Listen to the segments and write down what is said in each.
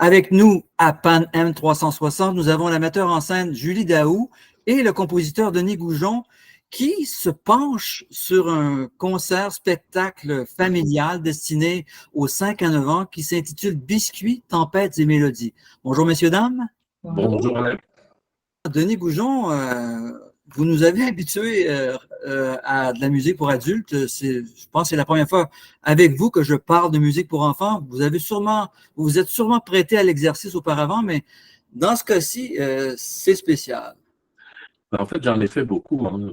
Avec nous à Pan M360, nous avons la metteur en scène Julie Daou et le compositeur Denis Goujon qui se penche sur un concert-spectacle familial destiné aux 5 à 9 ans qui s'intitule Biscuits, tempêtes et mélodies. Bonjour, messieurs, dames. Bonjour, Alain. Denis Goujon, vous nous avez habitués à de la musique pour adultes. Je pense que c'est la première fois avec vous que je parle de musique pour enfants. Vous vous êtes sûrement prêté à l'exercice auparavant, mais dans ce cas-ci, c'est spécial. En fait, j'en ai fait beaucoup. Hein.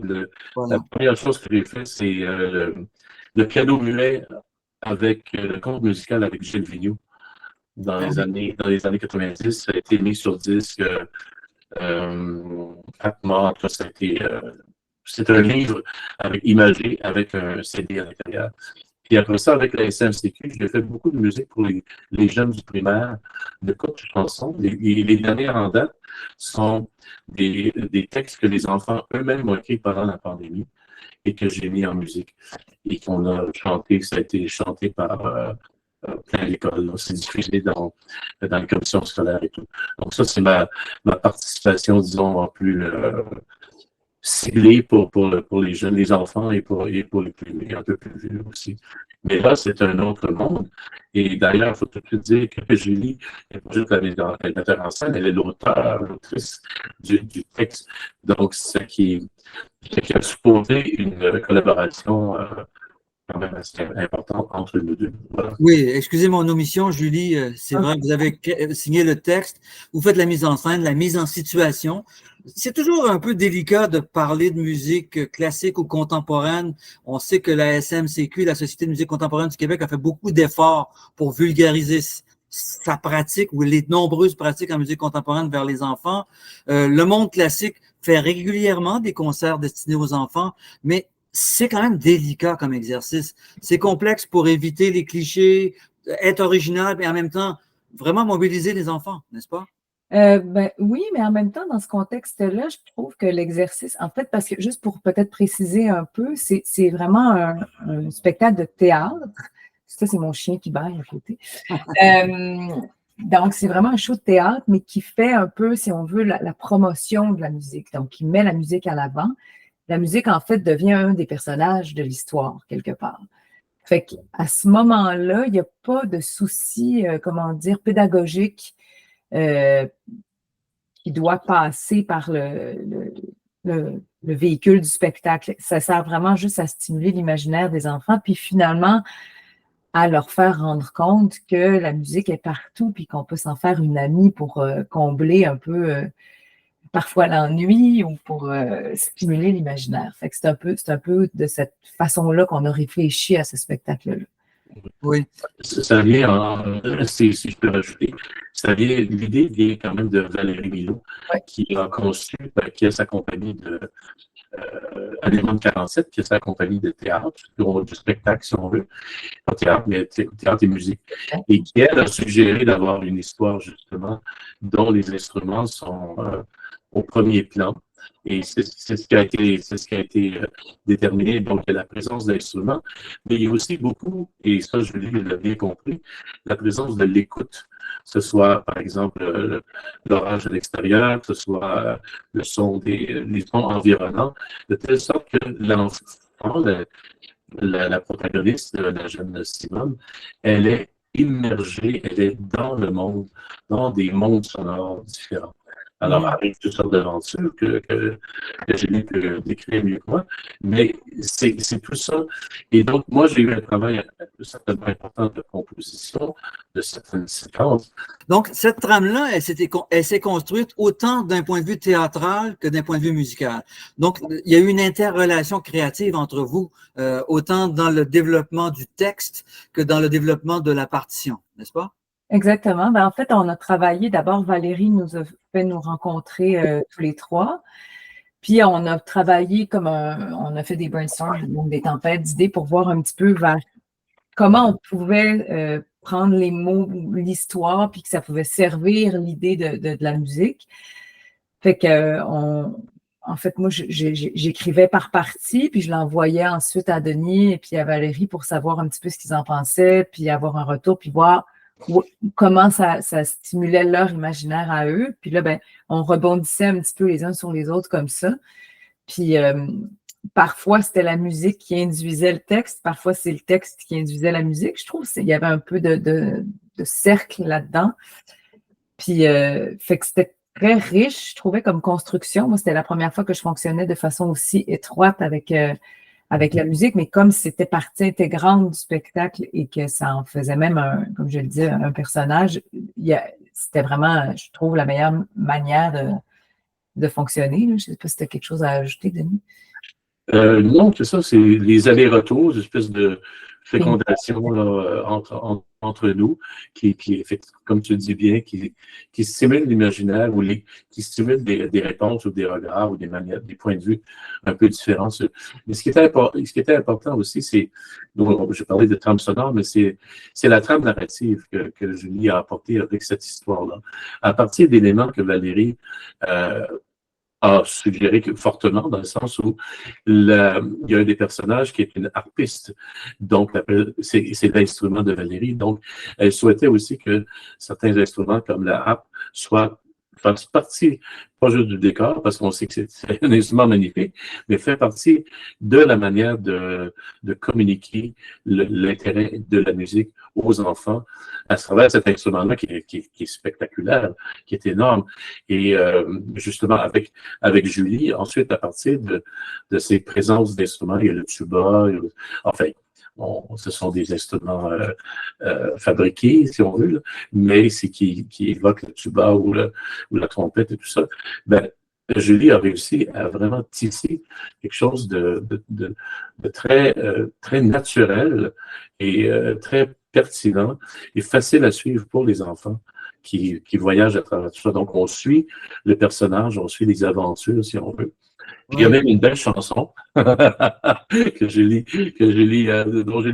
Voilà. La première chose que j'ai fait, c'est le piano muet avec le conte musical avec Gilles Vigneault dans les années 90. Ça a été mis sur disque. En tout cas, c'est un livre imagé avec un CD à l'intérieur. Puis après ça, avec la SMCQ, j'ai fait beaucoup de musique pour les jeunes du primaire, de courtes chansons. Les dernières en date sont des textes que les enfants eux-mêmes ont écrits pendant la pandémie et que j'ai mis en musique et qu'on a chanté. Ça a été chanté par plein d'écoles. C'est diffusé dans les commissions scolaires et tout. Donc ça, c'est ma participation, disons, en plus ciblée pour les jeunes, les enfants et pour les un peu plus vieux aussi. Mais là, c'est un autre monde. Et d'ailleurs, il faut tout de suite dire que Julie n'est pas juste la metteur en scène, elle est l'autrice du texte. Donc, ce qui a supposé une collaboration quand même assez importante entre nous deux. Voilà. Oui, excusez mon omission, Julie. C'est vrai, vous avez signé le texte, vous faites la mise en scène, la mise en situation. C'est toujours un peu délicat de parler de musique classique ou contemporaine. On sait que la SMCQ, la Société de musique contemporaine du Québec, a fait beaucoup d'efforts pour vulgariser sa pratique ou les nombreuses pratiques en musique contemporaine vers les enfants. Le monde classique fait régulièrement des concerts destinés aux enfants, mais c'est quand même délicat comme exercice. C'est complexe pour éviter les clichés, être original, mais en même temps, vraiment mobiliser les enfants, n'est-ce pas? Oui, mais en même temps, dans ce contexte-là, je trouve que l'exercice, en fait, parce que juste pour peut-être préciser un peu, c'est vraiment un spectacle de théâtre. Ça, c'est mon chien qui baille à côté. Donc, c'est vraiment un show de théâtre, mais qui fait un peu, si on veut, la promotion de la musique. Donc, qui met la musique à l'avant. La musique, en fait, devient un des personnages de l'histoire, quelque part. Fait qu'à ce moment-là, il n'y a pas de souci, comment dire, pédagogique qui doit passer par le véhicule du spectacle. Ça sert vraiment juste à stimuler l'imaginaire des enfants, puis finalement, à leur faire rendre compte que la musique est partout, puis qu'on peut s'en faire une amie pour combler un peu parfois l'ennui ou pour stimuler l'imaginaire. Fait que c'est un peu de cette façon-là qu'on a réfléchi à ce spectacle-là. Oui. Ça vient, si je peux rajouter, l'idée vient quand même de Valérie Milot, qui a conçu, qui a sa compagnie de Alémone 47, qui a sa compagnie de théâtre, du spectacle, si on veut, pas théâtre, mais théâtre et musique, et qui, elle, a suggéré d'avoir une histoire, justement, dont les instruments sont au premier plan. Et c'est ce qui a été déterminé. Donc, il y a la présence d'instruments, mais il y a aussi beaucoup, et ça, je l'ai bien compris, la présence de l'écoute. Que ce soit, par exemple, l'orage à l'extérieur, que ce soit le son les sons environnants, de telle sorte que l'enfant, la protagoniste, la jeune Simone, elle est immergée, elle est dans le monde, dans des mondes sonores différents. Alors, avec toutes sortes d'aventures que Julie peut décrire mieux que moi, mais c'est tout ça. Et donc, moi, j'ai eu un travail certainement important de composition de certaines séquences. Donc, cette trame-là, elle s'est construite autant d'un point de vue théâtral que d'un point de vue musical. Donc, il y a eu une interrelation créative entre vous, autant dans le développement du texte que dans le développement de la partition, n'est-ce pas? Exactement. En fait, on a travaillé, d'abord, Valérie nous a fait nous rencontrer tous les trois. Puis, on a travaillé on a fait des brainstorms, donc des tempêtes d'idées pour voir un petit peu vers comment on pouvait prendre les mots, l'histoire, puis que ça pouvait servir l'idée de la musique. Fait que, en fait, moi, j'écrivais par partie, puis je l'envoyais ensuite à Denis et puis à Valérie pour savoir un petit peu ce qu'ils en pensaient, puis avoir un retour, puis voir comment ça stimulait leur imaginaire à eux. Puis là, ben, on rebondissait un petit peu les uns sur les autres comme ça. Puis parfois, c'était la musique qui induisait le texte, parfois c'est le texte qui induisait la musique. Je trouve qu'il y avait un peu de cercle là-dedans. Puis, fait que c'était très riche, je trouvais, comme construction. Moi, c'était la première fois que je fonctionnais de façon aussi étroite avec la musique, mais comme c'était partie intégrante du spectacle et que ça en faisait même, comme je le disais, un personnage, c'était vraiment, je trouve, la meilleure manière de fonctionner. Je ne sais pas si tu as quelque chose à ajouter, Denis. Non, c'est ça, c'est les allers-retours, une espèce de fécondation là, entre nous, qui comme tu le dis bien, qui stimule l'imaginaire ou qui stimule des réponses ou des regards ou des manières, des points de vue un peu différents. Mais ce qui était important aussi, c'est, je parlais de trame sonore, mais c'est la trame narrative que Julie a apportée avec cette histoire-là. À partir d'éléments que Valérie a suggéré fortement, dans le sens où il y a un des personnages qui est une harpiste. Donc, c'est l'instrument de Valérie. Donc, elle souhaitait aussi que certains instruments comme la harpe fassent partie, pas juste du décor, parce qu'on sait que c'est un instrument magnifique, mais fait partie de la manière de communiquer l'intérêt de la musique aux enfants à travers cet instrument-là qui est spectaculaire, qui est énorme. Et justement, avec Julie, ensuite, à partir de ces présences d'instruments, il y a le tuba, enfin, ce sont des instruments fabriqués, si on veut, là, mais c'est qui évoquent le tuba ou la trompette et tout ça. Ben, Julie a réussi à vraiment tisser quelque chose de très, très naturel et très pertinent et facile à suivre pour les enfants qui voyagent à travers tout ça. Donc, on suit le personnage, on suit les aventures, si on veut. Il y a même une belle chanson dont Julie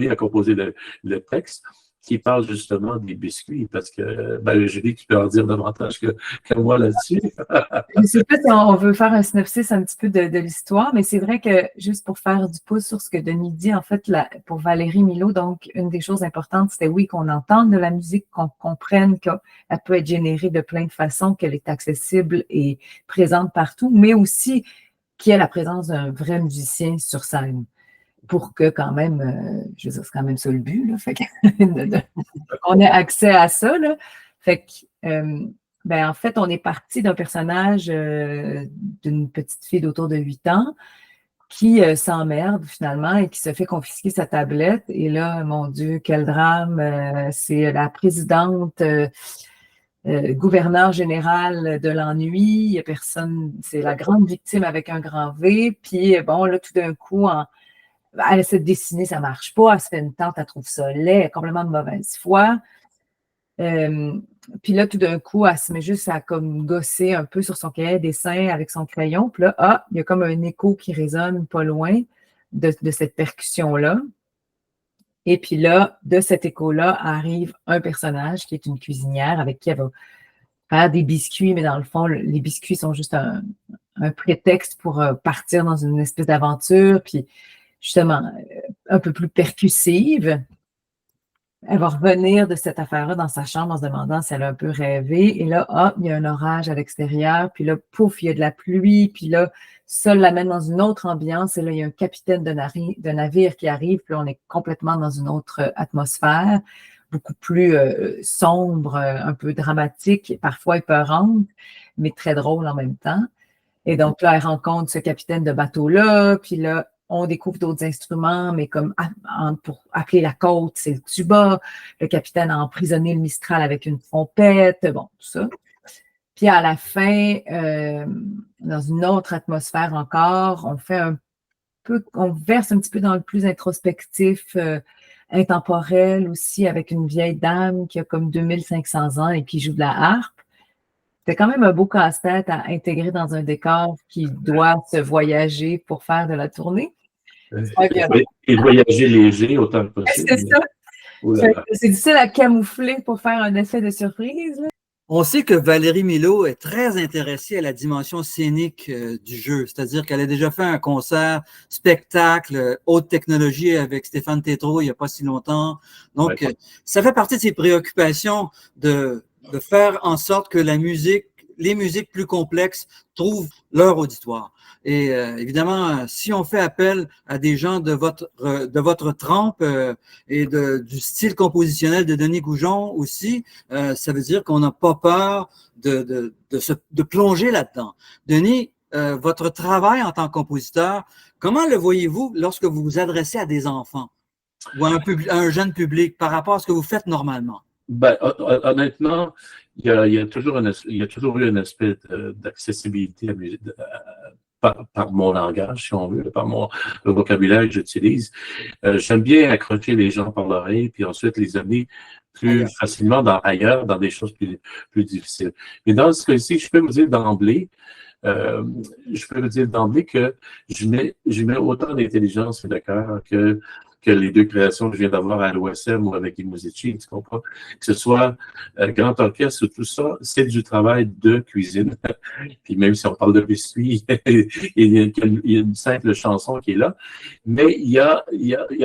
a composé le texte, qui parle justement des biscuits, parce que, Julie, tu peux en dire davantage que moi là-dessus. Je ne sais pas si on veut faire un synopsis un petit peu de l'histoire, mais c'est vrai que, juste pour faire du pouce sur ce que Denis dit, en fait, pour Valérie Milot, donc, une des choses importantes, c'était oui, qu'on entende de la musique, qu'on comprenne qu'elle peut être générée de plein de façons, qu'elle est accessible et présente partout, mais aussi qu'il y ait la présence d'un vrai musicien sur scène. Pour que quand même, je veux dire, c'est quand même ça le but, là, fait qu'on ait accès à ça, là. Fait que, en fait, on est parti d'un personnage d'une petite fille d'autour de 8 ans qui s'emmerde finalement et qui se fait confisquer sa tablette. Et là, mon Dieu, quel drame! C'est la présidente gouverneur général de l'ennui, il y a personne, c'est la grande victime avec un grand V. Puis bon, là, tout d'un coup, elle essaie de dessiner, ça ne marche pas, elle se fait une tante, elle trouve ça laid, elle est complètement de mauvaise foi. Puis là, tout d'un coup, elle se met juste à comme gosser un peu sur son cahier de dessin avec son crayon. Puis là, il y a comme un écho qui résonne pas loin de cette percussion-là. Et puis là, de cet écho-là, arrive un personnage qui est une cuisinière avec qui elle va faire des biscuits, mais dans le fond, les biscuits sont juste un prétexte pour partir dans une espèce d'aventure, puis justement, un peu plus percussive. Elle va revenir de cette affaire-là dans sa chambre en se demandant si elle a un peu rêvé. Et là, il y a un orage à l'extérieur. Puis là, pouf, il y a de la pluie. Puis là, ça l'amène dans une autre ambiance. Et là, il y a un capitaine de navire qui arrive. Puis là, on est complètement dans une autre atmosphère, beaucoup plus sombre, un peu dramatique, parfois épeurante, mais très drôle en même temps. Et donc là, elle rencontre ce capitaine de bateau-là. Puis là, on découvre d'autres instruments, mais comme pour appeler la côte, c'est le tuba. Le capitaine a emprisonné le Mistral avec une trompette, bon, tout ça. Puis à la fin, dans une autre atmosphère encore, on verse un petit peu dans le plus introspectif, intemporel aussi, avec une vieille dame qui a comme 2500 ans et qui joue de la harpe. C'est quand même un beau casse-tête à intégrer dans un décor qui doit se voyager pour faire de la tournée. Et voyager léger autant que possible. C'est ça. C'est difficile à camoufler pour faire un effet de surprise. Là. On sait que Valérie Milot est très intéressée à la dimension scénique du jeu, c'est-à-dire qu'elle a déjà fait un concert, spectacle, haute technologie avec Stéphane Tétrault il n'y a pas si longtemps. Donc, Ouais. ça fait partie de ses préoccupations de faire en sorte que les musiques plus complexes trouvent leur auditoire. Et évidemment, si on fait appel à des gens de votre trempe et du style compositionnel de Denis Goujon aussi, ça veut dire qu'on n'a pas peur de plonger là-dedans. Denis, votre travail en tant que compositeur, comment le voyez-vous lorsque vous vous adressez à des enfants ou à un jeune public par rapport à ce que vous faites normalement? Ben, honnêtement, il y a toujours eu un aspect d'accessibilité par mon langage, si on veut, le vocabulaire que j'utilise. J'aime bien accrocher les gens par l'oreille, puis ensuite les amener plus facilement ailleurs, dans des choses plus difficiles. Mais dans ce cas-ci, je peux vous dire d'emblée que je mets autant d'intelligence et de cœur que les deux créations que je viens d'avoir à l'OSM ou avec Imuzici, tu comprends? Que ce soit grand orchestre, tout ça, c'est du travail de cuisine. Puis même si on parle de biscuits, il y a une simple chanson qui est là. Mais il y a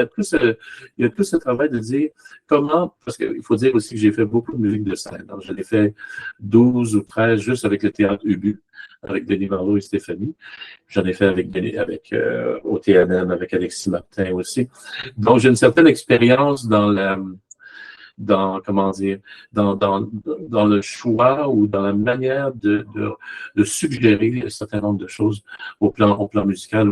tout ce travail de dire comment, parce qu'il faut dire aussi que j'ai fait beaucoup de musique de scène. Alors, j'en ai fait 12 ou 13 juste avec le théâtre Ubu, avec Denis Marleau et Stéphanie. J'en ai fait au TNM, avec Alexis Martin aussi. Donc, j'ai une certaine expérience comment dire, dans le choix ou dans la manière de suggérer un certain nombre de choses au plan musical,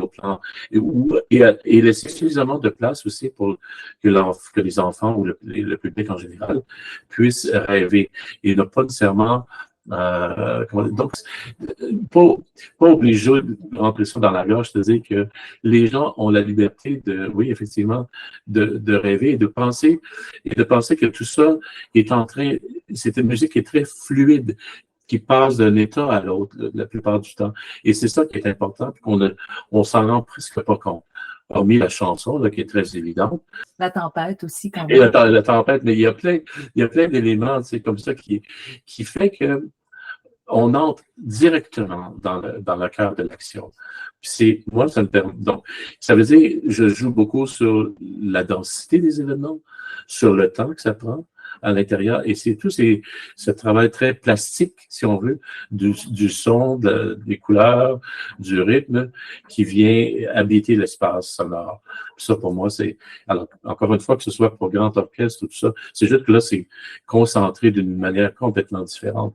et laisser suffisamment de place aussi pour que les enfants ou le public en général puissent rêver et ne pas nécessairement donc, pas obligé de rentrer ça dans la gorge, c'est-à-dire que les gens ont la liberté oui, effectivement, de rêver et de penser que tout ça c'est une musique qui est très fluide, qui passe d'un état à l'autre la plupart du temps. Et c'est ça qui est important, puis on s'en rend presque pas compte. Hormis la chanson, là, qui est très évidente. La tempête aussi, quand même. même. Et la tempête, mais il y a plein d'éléments, comme ça qui fait que on entre directement dans le cœur de l'action. Moi, ça me permet. Donc, ça veut dire, je joue beaucoup sur la densité des événements, sur le temps que ça prend à l'intérieur, et c'est ce travail très plastique, si on veut, du son, des couleurs, du rythme, qui vient habiter l'espace sonore. Ça, pour moi, alors, encore une fois, que ce soit pour grand orchestre, tout ça, c'est juste que là, c'est concentré d'une manière complètement différente.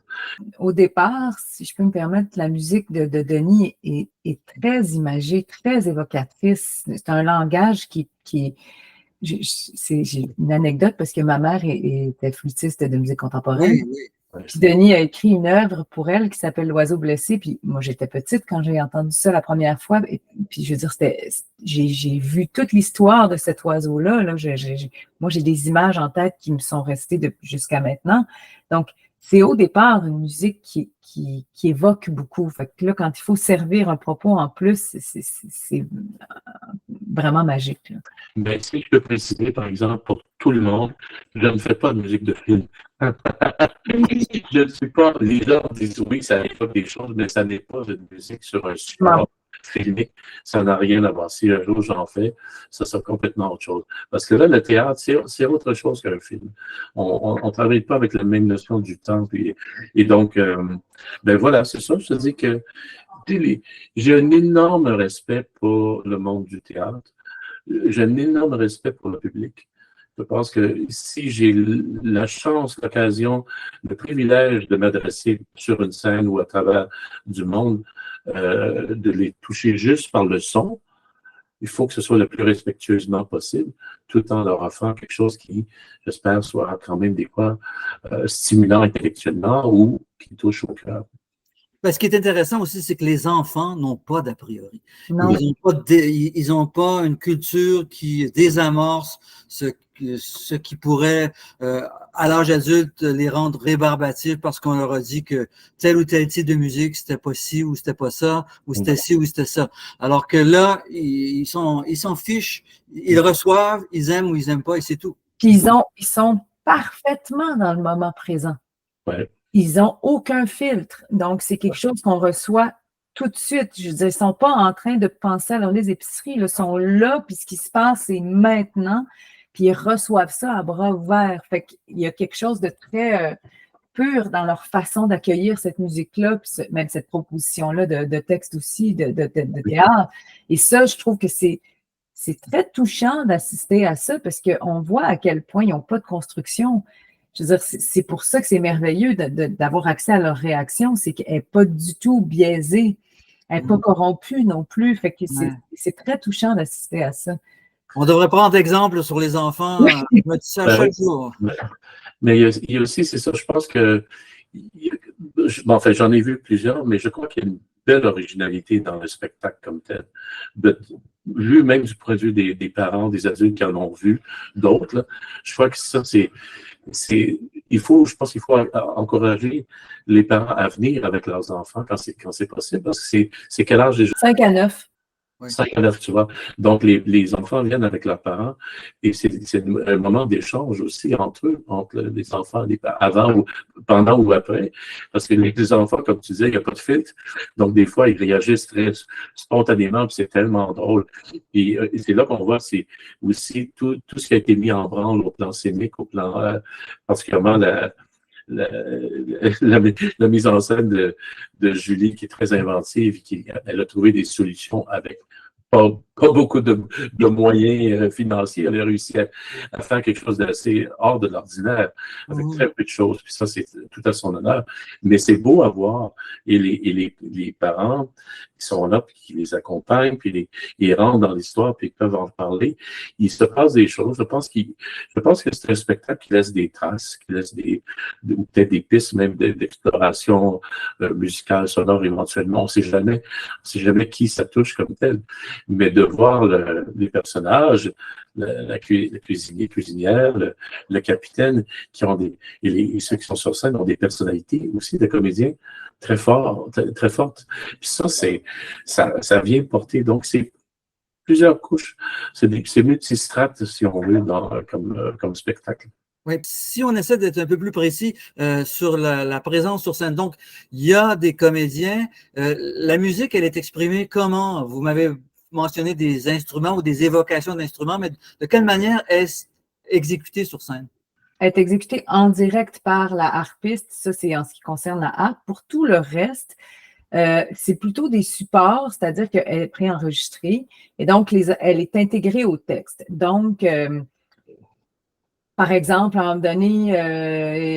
Au départ, si je peux me permettre, la musique de Denis est très imagée, très évocatrice. C'est un langage j'ai une anecdote parce que ma mère était flûtiste de musique contemporaine. Oui, oui. Puis Denis a écrit une œuvre pour elle qui s'appelle L'oiseau blessé. Puis moi, j'étais petite quand j'ai entendu ça la première fois. Et puis je veux dire, j'ai vu toute l'histoire de cet oiseau-là. Moi, j'ai des images en tête qui me sont restées jusqu'à maintenant. Donc, c'est au départ une musique qui évoque beaucoup. Fait que là, quand il faut servir un propos en plus, c'est vraiment magique. Ben, si je peux préciser, par exemple, pour tout le monde, je ne fais pas de musique de film. Je ne suis pas. Les gens disent oui, ça évoque des choses, mais ça n'est pas une musique sur un support filmique. Ça n'a rien à voir. Si un jour j'en fais, ça sera complètement autre chose. Parce que là, le théâtre, c'est autre chose qu'un film. On ne travaille pas avec la même notion du temps. Et donc, ben voilà, c'est ça. Je te dis que j'ai un énorme respect pour le monde du théâtre. J'ai un énorme respect pour le public. Je pense que si j'ai la chance, l'occasion, le privilège de m'adresser sur une scène ou à travers du monde, de les toucher juste par le son, il faut que ce soit le plus respectueusement possible, tout en leur offrant quelque chose qui, j'espère, soit quand même des fois stimulant intellectuellement ou qui touche au cœur. Ben, ce qui est intéressant aussi, c'est que les enfants n'ont pas d'a priori. Non. Ils n'ont pas une culture qui désamorce ce qui pourrait, à l'âge adulte, les rendre rébarbatifs parce qu'on leur a dit que tel ou tel type de musique, c'était pas ci ou c'était pas ça, ou c'était ci ou c'était ça. Alors que là, ils s'en fichent, ils reçoivent, ils aiment ou ils n'aiment pas et c'est tout. Puis ils sont parfaitement dans le moment présent. Ouais. ils n'ont aucun filtre. Donc, c'est quelque chose qu'on reçoit tout de suite. Je veux dire, ils ne sont pas en train de penser à les épiceries. Ils sont là, puis ce qui se passe, c'est maintenant. Puis ils reçoivent ça à bras ouverts. Fait qu'il y a quelque chose de très pur dans leur façon d'accueillir cette musique-là, puis même cette proposition-là de texte aussi, de théâtre. Et ça, je trouve que c'est très touchant d'assister à ça parce qu'on voit à quel point ils n'ont pas de construction. Je veux dire, c'est pour ça que c'est merveilleux d'avoir accès à leur réaction, c'est qu'elle n'est pas du tout biaisée, elle n'est pas corrompue non plus. Fait que c'est très touchant d'assister à ça. On devrait prendre exemple sur les enfants. Je me dis ça chaque jour. Mais il y a aussi, c'est ça, je pense que, enfin, j'en ai vu plusieurs, mais je crois qu'il y a une belle originalité dans le spectacle comme tel. Vu même du point de vue des parents, des adultes qui en ont vu, d'autres, je crois que ça, je pense qu'il faut encourager les parents à venir avec leurs enfants quand c'est possible, parce que c'est quel âge déjà? 5 à 9. 5 à 9, tu vois. Donc, les enfants viennent avec leurs parents et c'est un moment d'échange aussi entre eux, entre les enfants, avant ou pendant ou après. Parce que les enfants, comme tu disais, il n'y a pas de filtre. Donc, des fois, ils réagissent très spontanément, puis c'est tellement drôle. Et c'est là qu'on voit, c'est aussi tout ce qui a été mis en branle au plan scénique, au plan particulièrement la mise en scène de Julie qui est très inventive, elle a trouvé des solutions avec pas beaucoup de moyens financiers. Elle a réussi à faire quelque chose d'assez hors de l'ordinaire, avec très peu de choses. Puis ça, c'est tout à son honneur. Mais c'est beau à voir. Et les parents qui sont là, puis qui les accompagnent, puis ils rentrent dans l'histoire, puis ils peuvent en parler. Il se passe des choses. Je pense que c'est un spectacle qui laisse des traces, qui laisse ou peut-être des pistes même d'exploration musicale, sonore éventuellement. On ne sait jamais qui ça touche comme tel. Mais de voir les personnages, la cuisinière, le capitaine, qui ont et ceux qui sont sur scène ont des personnalités aussi de comédiens très forts, très fortes. Puis ça vient porter, donc c'est plusieurs couches, c'est multistrates, si on veut, comme spectacle. Oui, si on essaie d'être un peu plus précis sur la présence sur scène, donc il y a des comédiens, la musique, elle est exprimée comment? Vous m'avez mentionné des instruments ou des évocations d'instruments, mais de quelle manière est-ce exécuté sur scène? Elle est exécutée en direct par la harpiste, ça c'est en ce qui concerne la harpe. Pour tout le reste, c'est plutôt des supports, c'est-à-dire qu'elle est préenregistrée et donc elle est intégrée au texte. Donc, par exemple, à un moment donné,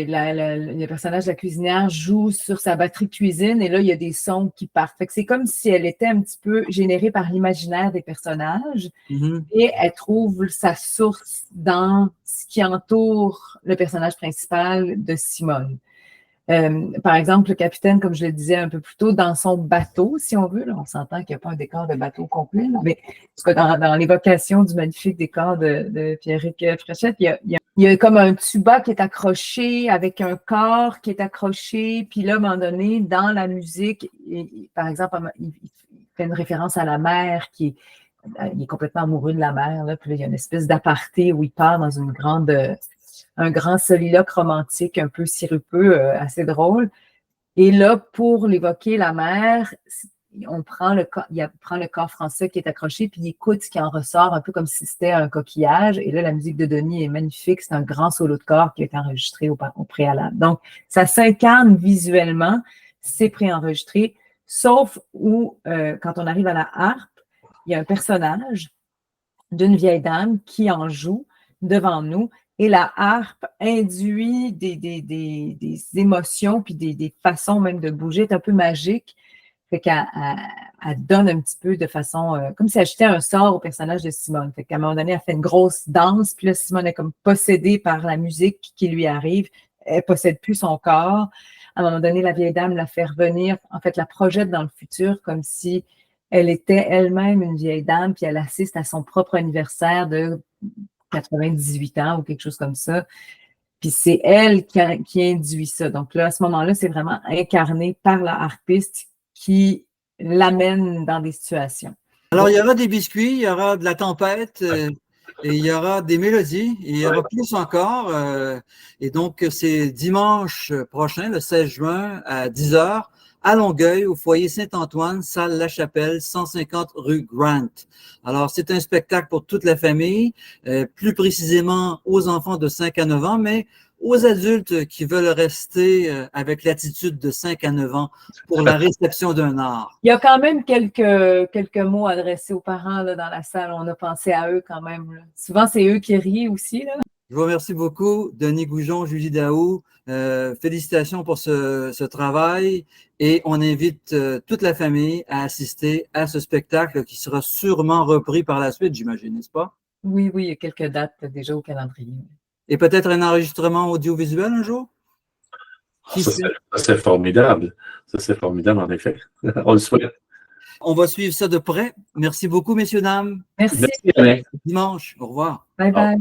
le personnage de la cuisinière joue sur sa batterie de cuisine et là, il y a des sons qui partent. Fait que c'est comme si elle était un petit peu générée par l'imaginaire des personnages et elle trouve sa source dans ce qui entoure le personnage principal de Simone. Par exemple, le capitaine, comme je le disais un peu plus tôt, dans son bateau, si on veut, là, on s'entend qu'il n'y a pas un décor de bateau complet, là, mais dans l'évocation du magnifique décor de Pierrick Fréchette, il y a comme un tuba qui est accroché avec un corps qui est accroché, puis là, à un moment donné, dans la musique, par exemple, il fait une référence à la mer il est complètement amoureux de la mer, là, puis là, il y a une espèce d'aparté où il part dans un grand soliloque romantique un peu sirupeux, assez drôle. Et là, pour l'évoquer, la mer, il prend le corps français qui est accroché, puis il écoute ce qui en ressort, un peu comme si c'était un coquillage. Et là, la musique de Denis est magnifique. C'est un grand solo de corps qui a été enregistré au préalable. Donc, ça s'incarne visuellement, c'est préenregistré, sauf où, quand on arrive à la harpe, il y a un personnage d'une vieille dame qui en joue devant nous. Et la harpe induit des émotions, puis des façons même de bouger, est un peu magique. Fait qu'elle donne un petit peu de façon, comme si elle jetait un sort au personnage de Simone. Fait qu'à un moment donné, elle fait une grosse danse, puis là, Simone est comme possédée par la musique qui lui arrive. Elle ne possède plus son corps. À un moment donné, la vieille dame la fait revenir, en fait, la projette dans le futur, comme si elle était elle-même une vieille dame, puis elle assiste à son propre anniversaire de 98 ans ou quelque chose comme ça. Puis c'est elle qui induit ça. Donc là, à ce moment-là, c'est vraiment incarné par la harpiste qui l'amène dans des situations. Alors, il y aura des biscuits, il y aura de la tempête. Et il y aura des mélodies, et il y aura plus encore. Et donc, c'est dimanche prochain, le 16 juin, à 10 h, à Longueuil, au foyer Saint-Antoine, salle La Chapelle, 150 rue Grant. Alors, c'est un spectacle pour toute la famille, plus précisément aux enfants de 5 à 9 ans, mais aux adultes qui veulent rester avec l'attitude de 5 à 9 ans pour la réception d'un art. Il y a quand même quelques mots adressés aux parents là, dans la salle. On a pensé à eux quand même. Là. Souvent, c'est eux qui rient aussi. Là. Je vous remercie beaucoup, Denis Goujon, Julie Daou. Félicitations pour ce travail et on invite toute la famille à assister à ce spectacle qui sera sûrement repris par la suite, j'imagine, n'est-ce pas? Oui, il y a quelques dates déjà au calendrier. Et peut-être un enregistrement audiovisuel un jour? Ça serait formidable. Ça serait formidable, en effet. On le souhaite. On va suivre ça de près. Merci beaucoup, messieurs, dames. Merci. Merci, Alain. Dimanche. Au revoir. Bye bye.